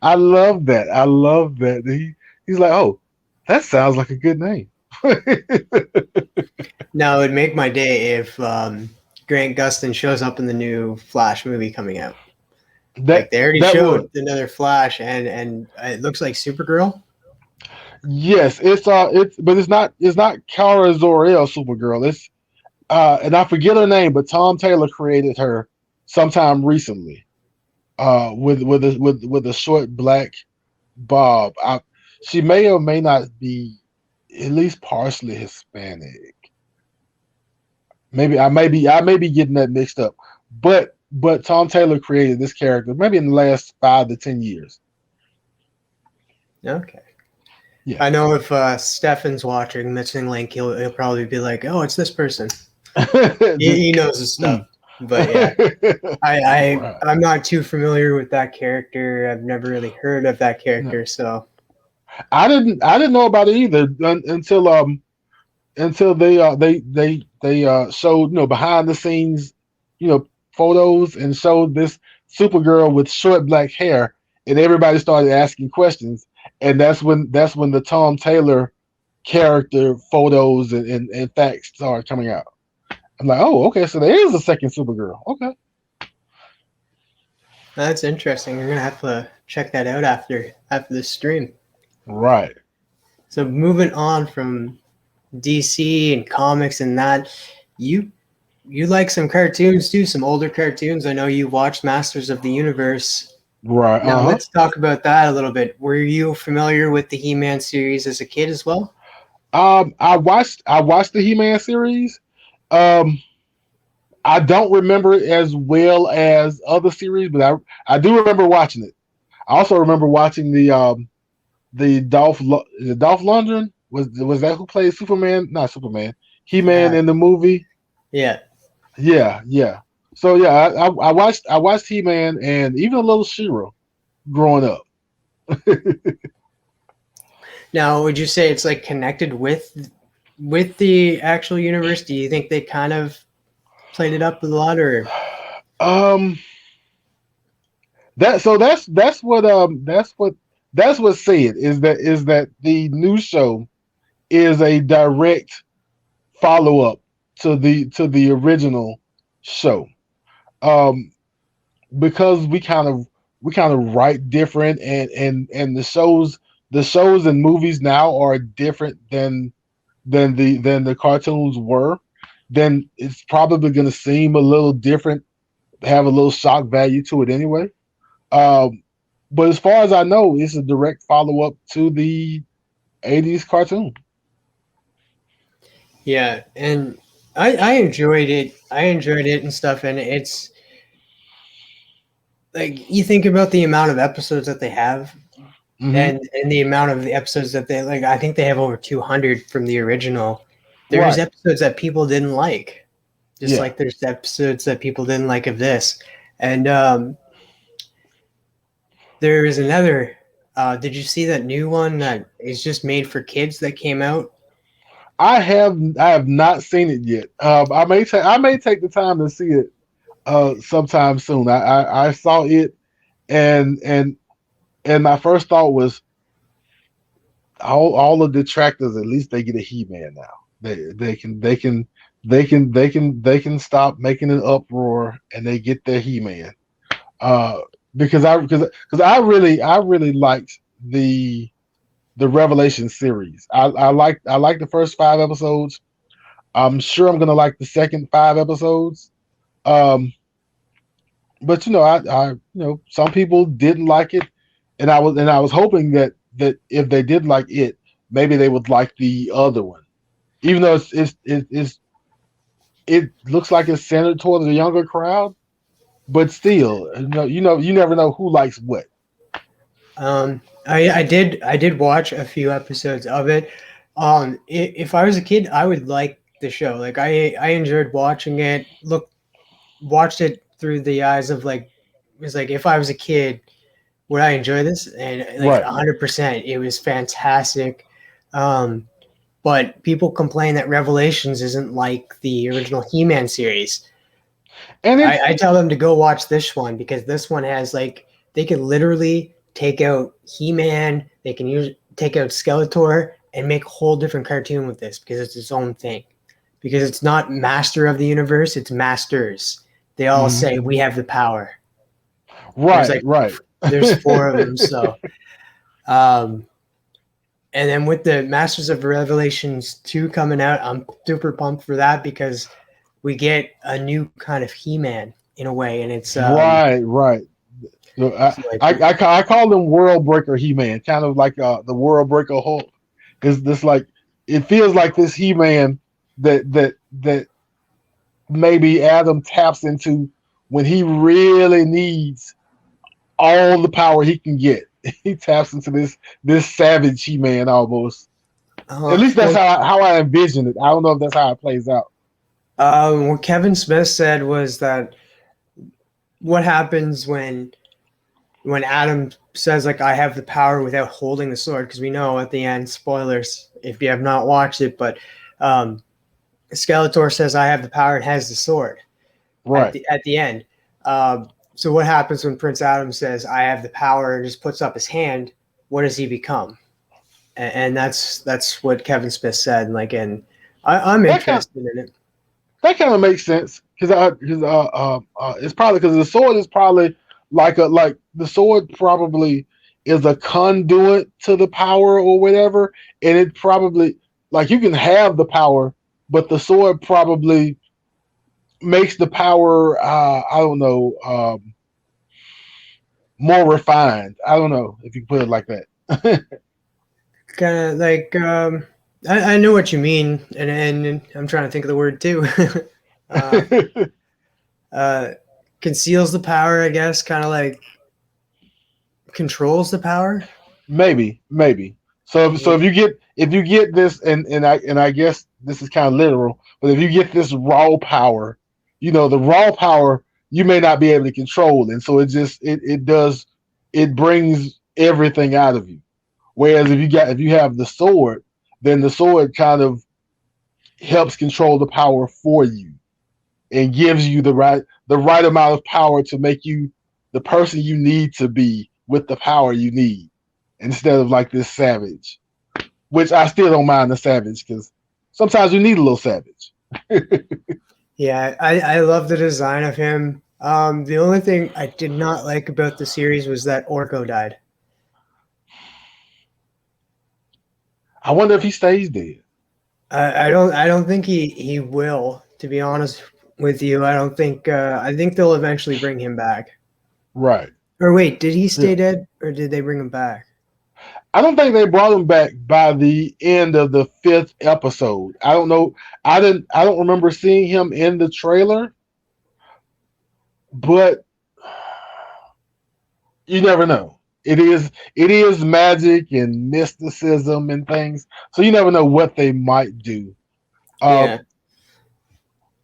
I love that. I love that. He's like, oh, that sounds like a good name. Now it would make my day if Grant Gustin shows up in the new Flash movie coming out. Like they already showed another Flash, and it looks like Supergirl. Yes, but it's not Kara Zor-El Supergirl. It's and I forget her name, but Tom Taylor created her sometime recently. With a short black bob. She may or may not be at least partially Hispanic. Maybe I may be getting that mixed up. But Tom Taylor created this character maybe in the last 5 to 10 years. Okay. Yeah. I know if Stefan's watching Missing Link, he'll probably be like, "Oh, it's this person." he knows his stuff. But yeah, I'm not too familiar with that character. I've never really heard of that character, so I didn't know about it either until they showed behind the scenes photos and showed this Supergirl with short black hair, and everybody started asking questions, and that's when the Tom Taylor character photos and facts started coming out. I'm like, oh, okay, so there is a second Supergirl. Okay. That's interesting. You're gonna have to check that out after this stream. Right. So moving on from DC and comics and that, you like some cartoons too, some older cartoons. I know you watched Masters of the Universe. Right. Now let's talk about that a little bit. Were you familiar with the He-Man series as a kid as well? I watched the He-Man series. I don't remember it as well as other series, but I do remember watching it. I also remember watching the the Dolph Lundgren was that who played Superman? Not Superman. He-Man Uh, in the movie. yeah. Yeah, yeah. So yeah, I watched He-Man and even a little Shiro growing up. Now, would you say it's like connected with the actual universe? Do you think they kind of played it up a lot, or Um, that's what said is that the new show is a direct follow up to the original show. Um, because we kind of write different, and the shows and movies now are different than the cartoons were. Then it's probably going to seem a little different, have a little shock value to it anyway. Um, but as far as I know, it's a direct follow up to the '80s cartoon. yeah? And I enjoyed it. I enjoyed it and stuff. And it's like you think about the amount of episodes that they have, Hmm. and the amount of the episodes that they like. I think they have over 200 from the original. There's Right. episodes that people didn't like, just Yeah. like there's episodes that people didn't like of this. And there is another. Did you see that new one that is just made for kids that came out? I have not seen it yet. I may take the time to see it sometime soon. I saw it, and my first thought was all of the detractors. At least they get a He-Man now. They can stop making an uproar, and they get their He-Man. Uh, because I really liked the Revelation series. I like the first 5 episodes. I'm sure I'm gonna like the second 5 episodes. Um, but some people didn't like it, and I was hoping that if they did like it, maybe they would like the other one, even though it looks like it's centered towards a younger crowd. But still, you never know who likes what. I did watch a few episodes of it. If I was a kid, I would like the show. Like I enjoyed watching it. Watched it through the eyes of like it was like if I was a kid, would I enjoy this? And like Right, 100%, it was fantastic. Um, but people complain that Revelations isn't like the original He-Man series. and I tell them to go watch this one because this one has like they can literally take out He-Man, they can take out Skeletor and make a whole different cartoon with this because it's its own thing. Because it's not master of the universe, it's masters. They all mhm. say we have the power. There's Right, like right. there's four of them, so um and then with the Masters of Revelations 2 coming out, I'm super pumped for that because we get a new kind of He-Man in a way, and it's Right, right. So so like I call them World Breaker He-Man, kind of like the World Breaker Hulk. Because this like it feels like this He-Man that maybe Adam taps into when he really needs all the power he can get. He taps into this savage He-Man almost. At least that's well, how I envision it. I don't know if that's how it plays out. what Kevin Smith said was that what happens when Adam says like I have the power without holding the sword, because we know at the end, spoilers if you have not watched it, but um, Skeletor says I have the power and has the sword Right. at the end. So what happens when Prince Adam says I have the power and just puts up his hand? What does he become? And that's what Kevin Smith said. And I'm That kind interested in it. that kind of makes sense it's probably because the sword is probably like the sword probably is a conduit to the power or whatever, and it probably like you can have the power, but the sword probably makes the power I don't know more refined. I don't know if you can put it like that. Kind of like I know what you mean, and I'm trying to think of the word too. uh, uh, Conceals the power, I guess. Kind of like controls the power. Maybe. So if you get this, and I guess this is kind of literal, but if you get this raw power, the raw power you may not be able to control, and so it brings everything out of you. Whereas if you have the sword, then the sword kind of helps control the power for you and gives you the right amount of power to make you the person you need to be with the power you need, instead of like this savage, which I still don't mind the savage, because sometimes you need a little savage. Yeah, I love the design of him. The only thing I did not like about the series was that Orko died. I wonder if he stays dead. I don't think he will, to be honest with you. I think they'll eventually bring him back. Right. Or wait, did he Yeah. stay dead or did they bring him back? I don't think they brought him back by the end of the fifth episode. I don't know. I don't remember seeing him in the trailer, but you never know. It is magic and mysticism and things, so you never know what they might do. Uh,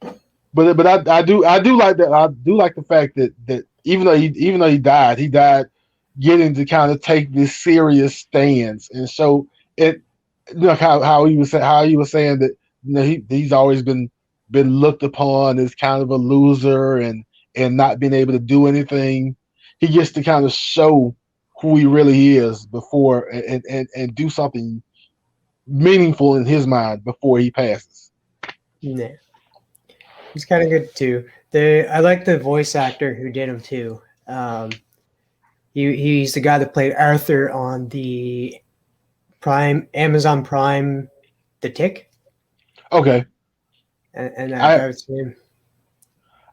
Yeah. but I do like that. I do like the fact that even though he died getting to kind of take this serious stance and show it. How he was saying that he's always been looked upon as kind of a loser and not being able to do anything. He gets to kind of show who he really is before and do something meaningful in his mind before he passes. Yeah. He's kind of good too. I like the voice actor who did him too. He's the guy that played Arthur on the Amazon Prime, The Tick, Okay, and I that was him.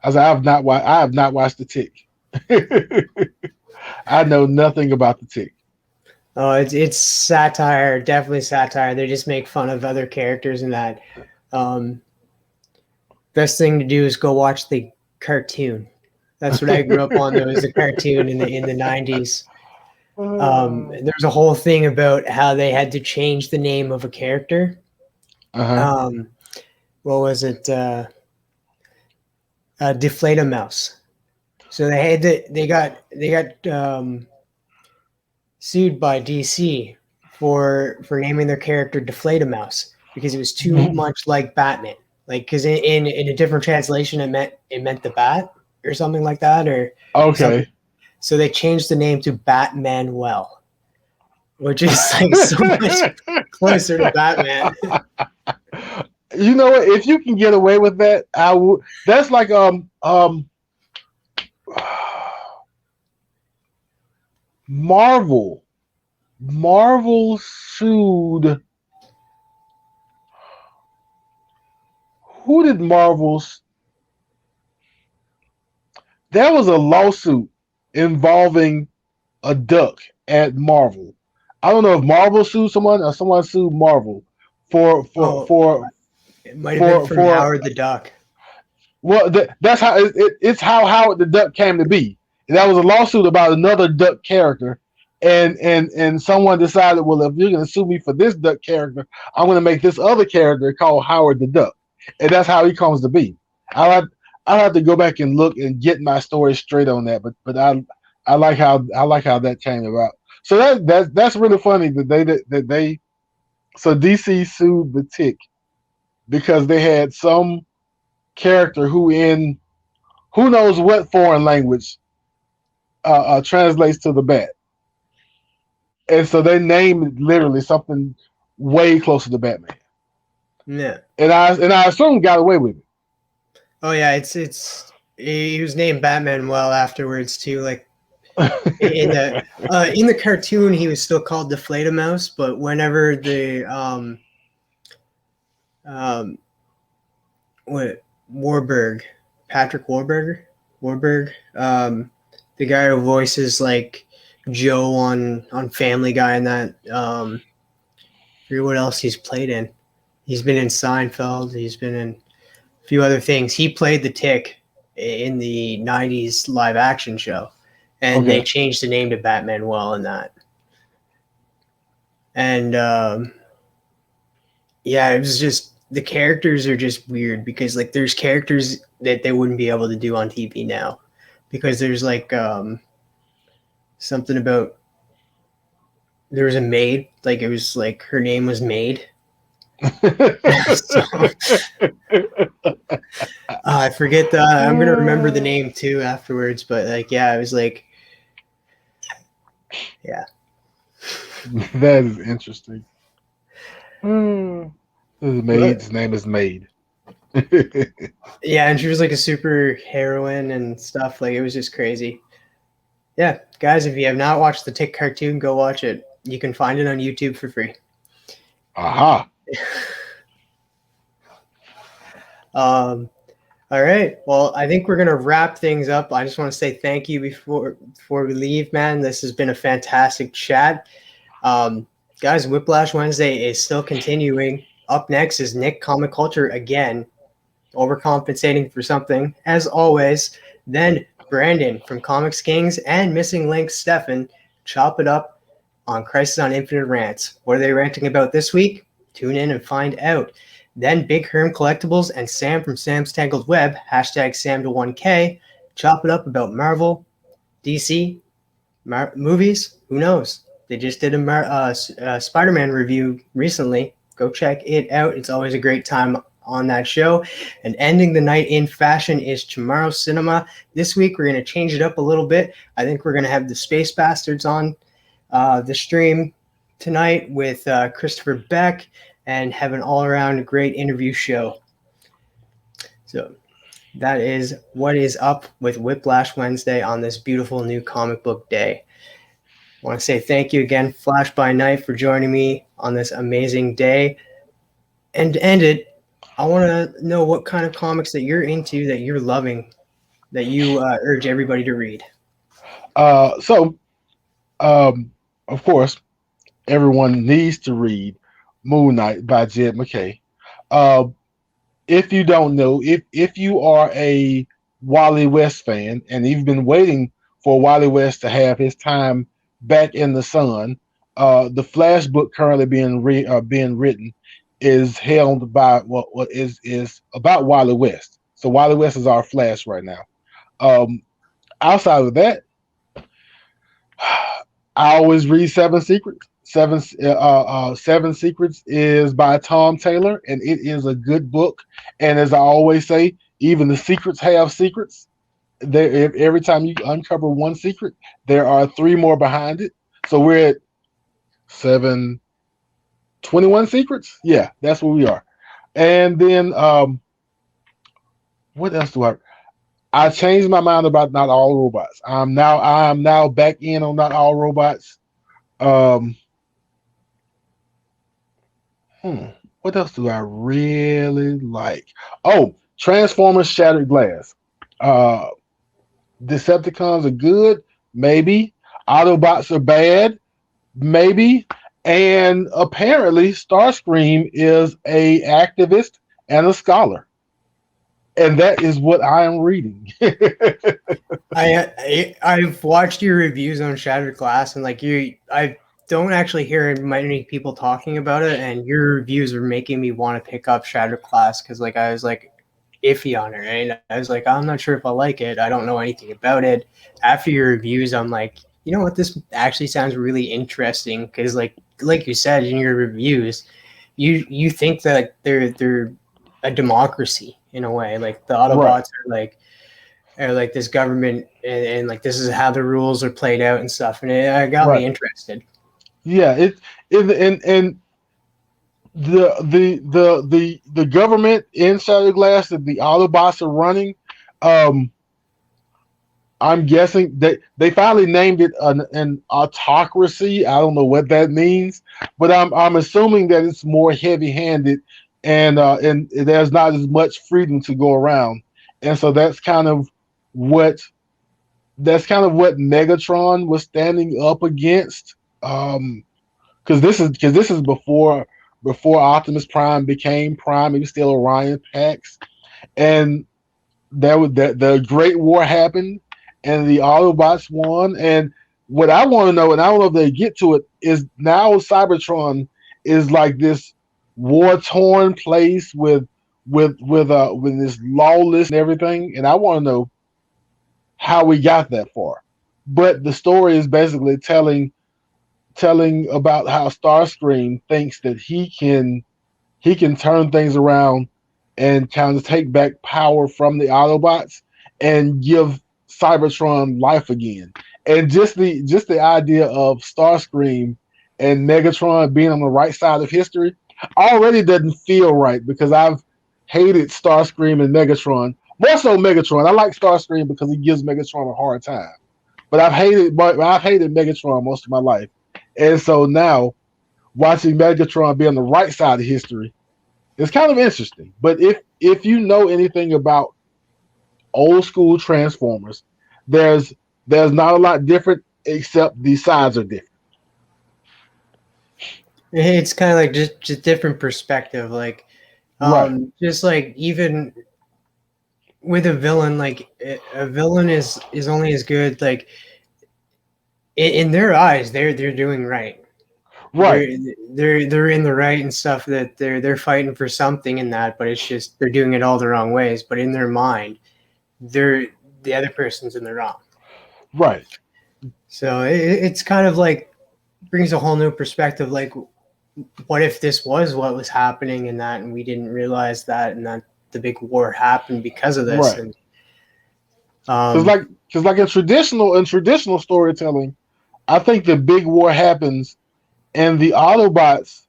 I have not watched The Tick. I know nothing about The Tick. Oh, it's satire, definitely satire. They just make fun of other characters in that. Um, Best thing to do is go watch the cartoon. That's what I grew up on. There was a cartoon in the 90s. And there's a whole thing about how they had to change the name of a character. Uh-huh. Um, what was it? Deflate a Mouse. So they got sued by DC for naming their character Deflate a Mouse because it was too much like Batman. Like, because in a different translation it meant the bat or something like that or something. Okay. So they changed the name to Batmanuel, which is like so much closer to Batman. You know what? If you can get away with that, I would. That's like Marvel. Marvel sued. Who did Marvel's? There was a lawsuit involving a duck at Marvel. I don't know if Marvel sued someone or someone sued Marvel for for Oh, for it might have been from for Howard the Duck. well, that's how it's how Howard the Duck came to be. That was a lawsuit about another Duck character, and someone decided, well, if you're going to sue me for this Duck character, I'm going to make this other character called Howard the Duck, and that's how he comes to be. I'll have to go back and look and get my story straight on that, but I like how that came about. So that's really funny that they so DC sued the Tick because they had some character who knows what foreign language translates to the bat, and so they named literally something way closer to Batman. Yeah. And I assume got away with it. Oh yeah, it's he was named Batman well afterwards too. Like in the cartoon, he was still called Deflate a Mouse, but whenever the um what Patrick Warburg, the guy who voices like Joe on Family Guy and that I forget what else he's played in. He's been in Seinfeld. He's been in a few other things. He played the Tick in the 90s live action show, and they Okay. changed the name to Batman well in that. And yeah, it was just the characters are just weird because like there's characters that they wouldn't be able to do on TV now because there's like something about there was a maid, like it was like her name was Maid. So I forget the I'm gonna remember the name too afterwards, but like yeah, it was like yeah. That is interesting. His maid's name is Maid. Yeah, and she was like a super heroine and stuff. Like it was just crazy. Yeah, guys, if you have not watched the Tick cartoon, go watch it. You can find it on YouTube for free. Aha. All right. Well, I think we're gonna wrap things up. I just want to say thank you before we leave, man. This has been a fantastic chat. Guys, Whiplash Wednesday is still continuing. Up next is Nick Comic Culture again, overcompensating for something, as always. Then Brandon from Comics Kings and Missing Link Stefan chop it up on Crisis on Infinite Rants. What are they ranting about this week? Tune in and find out. Then Big Herm Collectibles and Sam from Sam's Tangled Web, hashtag Sam to 1K, chop it up about Marvel, DC, movies. Who knows? They just did a Spider-Man review recently. Go check it out. It's always a great time on that show. And ending the night in fashion is Tomorrow Cinema. This week, we're going to change it up a little bit. I think we're going to have the Space Bastards on the stream tonight with Christopher Beck and have an all-around great interview show. So that is what is up with Whiplash Wednesday on this beautiful new comic book day. I want to say thank you again, Flash by Night, for joining me on this amazing day. And to end it, I want to know what kind of comics that you're into, that you're loving, that you urge everybody to read. Of course, everyone needs to read Moon Knight by Jed MacKay. If you don't know, if you are a Wally West fan and you've been waiting for Wally West to have his time back in the sun, the Flash book currently being written is held by what is about Wally West. So Wally West is our Flash right now. Outside of that, I always read Seven Secrets. Seven Secrets is by Tom Taylor, and it is a good book. And as I always say, even the secrets have secrets. Every time you uncover one secret, there are 3 more behind it. So we're at 721 secrets. Yeah, that's where we are. And then what else do I changed my mind about Not All Robots. I am now back in on Not All Robots. What else do I really like? Oh, Transformers Shattered Glass. Decepticons are good, maybe. Autobots are bad, maybe. And apparently Starscream is a activist and a scholar. And that is what I am reading. I've watched your reviews on Shattered Glass, and like I don't actually hear many people talking about it, and your reviews are making me want to pick up Shattered Glass because like I was like iffy on it, right? I was like, I'm not sure if I like it. I don't know anything about it. After your reviews, I'm like, you know what? This actually sounds really interesting because like you said in your reviews, you think that they're a democracy in a way. Like the Autobots are like this government, and like this is how the rules are played out and stuff. And it got me interested. Yeah, and the government in Shattered Glass that the Autobots are running. I'm guessing that they finally named it an autocracy. I don't know what that means, but I'm assuming that it's more heavy-handed, and there's not as much freedom to go around, and so that's kind of what Megatron was standing up against. Because this is before Optimus Prime became Prime. He was still Orion Pax, and the Great War happened, and the Autobots won. And what I want to know, and I don't know if they get to it, is now Cybertron is like this war torn place with this lawless and everything, and I want to know how we got that far. But the story is basically telling about how Starscream thinks that he can turn things around and kind of take back power from the Autobots and give Cybertron life again. And just the idea of Starscream and Megatron being on the right side of history already doesn't feel right because I've hated Starscream and Megatron. More so Megatron. I like Starscream because he gives Megatron a hard time. But I've hated Megatron most of my life. And so now watching Megatron be on the right side of history is kind of interesting. But if you know anything about old school Transformers, there's not a lot different except the sides are different. It's kind of like just different perspective. Like, Right. just like even with a villain, like a villain is only as good like in their eyes. They're doing right. Right. They're in the right and stuff that they're fighting for something in that, but it's just they're doing it all the wrong ways. But in their mind, they're the other person's in the wrong. Right. So it's kind of like brings a whole new perspective. Like, what if this was what was happening in that, and we didn't realize that, and that the big war happened because of this? Right. And Because like in traditional storytelling, I think the big war happens and the Autobots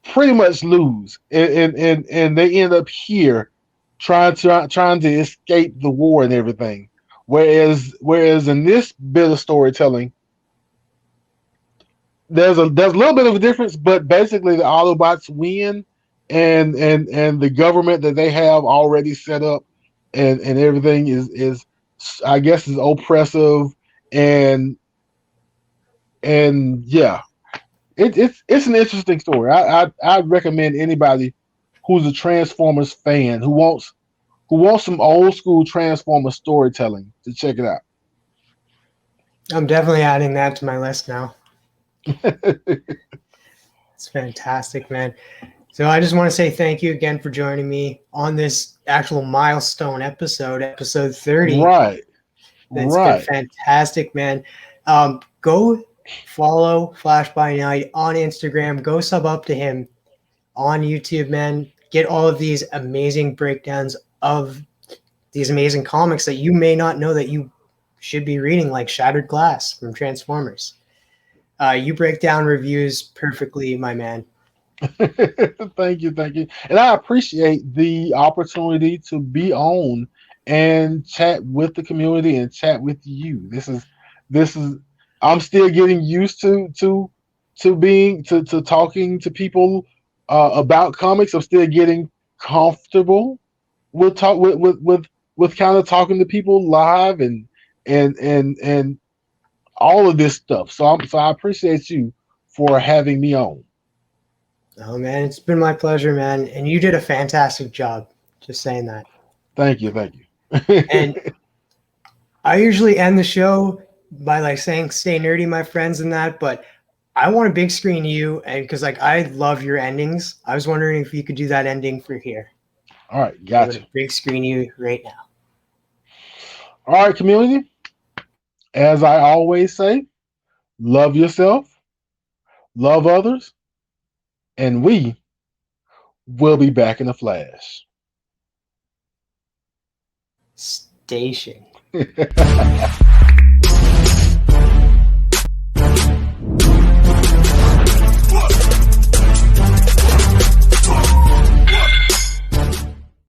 pretty much lose, and they end up here trying to escape the war and everything. Whereas in this bit of storytelling, there's a little bit of a difference, but basically the Autobots win, and the government that they have already set up and everything is I guess is oppressive and yeah, it's an interesting story. I'd recommend anybody who's a Transformers fan who wants some old school Transformers storytelling to check it out. I'm definitely adding that to my list now. It's fantastic, man. So I just want to say thank you again for joining me on this actual milestone episode 30. Right. It's Right. been fantastic, man. Go follow Flash by Night on Instagram. Go sub up to him on YouTube, man. Get all of these amazing breakdowns of these amazing comics that you may not know that you should be reading, like Shattered Glass from Transformers. You break down reviews perfectly, my man. Thank you, and I appreciate the opportunity to be on and chat with the community and chat with you. This is I'm still getting used to talking to people about comics. I'm still getting comfortable with kind of talking to people live and all of this stuff. So I appreciate you for having me on. Oh, man, it's been my pleasure, man. And you did a fantastic job. Just saying that. Thank you. And I usually end the show by like saying stay nerdy, my friends, and that, but I want to big screen you, and because like I love your endings. I was wondering if you could do that ending for here. All right, I'm gotcha. gonna big screen you right now. All right, community. As I always say, love yourself, love others, and we will be back in a flash. Station.